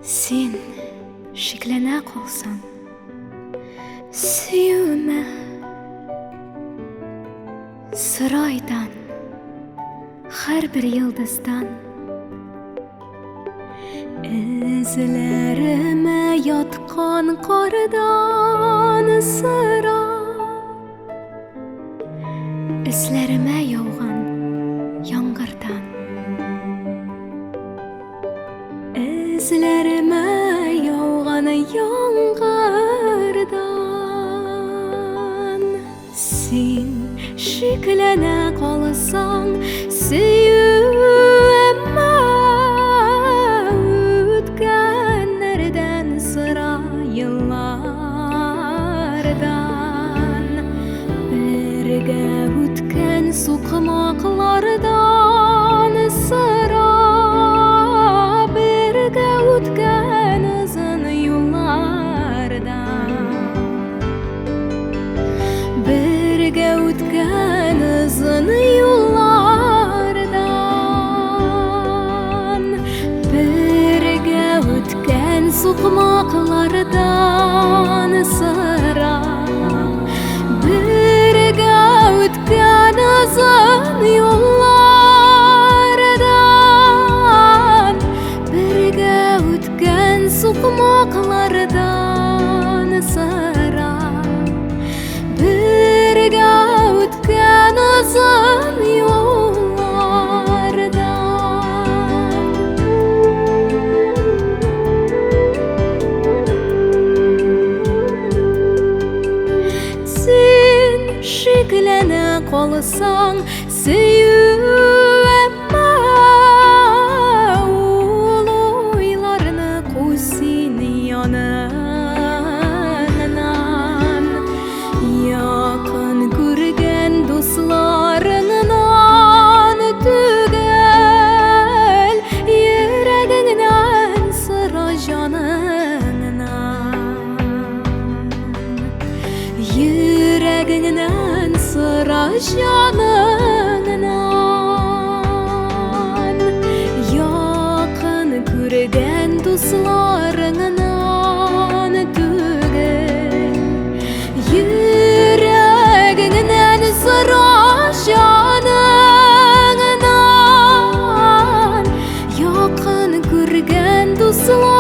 Сен шикләнә калсаң, сөюемә сырайдан, һәрбер йолдыздан, эзләремә яткан кардан сыра, эзләремә яуган яңгырдан. Эзләремә яуган яңгырдан. Син шикләнә калсаң, сөюемә үткәннәрдән сыра еллардан. Бергә үткән сукмаклардан сыра, үткән озын юллардан. Бергә үткән озын юллардан. Бергә үткән сукмаклардан сыра. Бергә үткән озын юллардан. Бергә үткән сукмаклардан сыра. Бергә үткән озын юллардан. Син шикләнә калсаң, сөюемә ул уйларны куй син яныңнан. Якын күргән дусларыңнан түгел, йөрәгеңнән сыра җаныңнан. Йөрәгеңнән сыра җаныңнан. Якын күргән дусларыңнан түгел, йөрәгеңнән сыра җаныңнан. Якын күргән дусларыңнан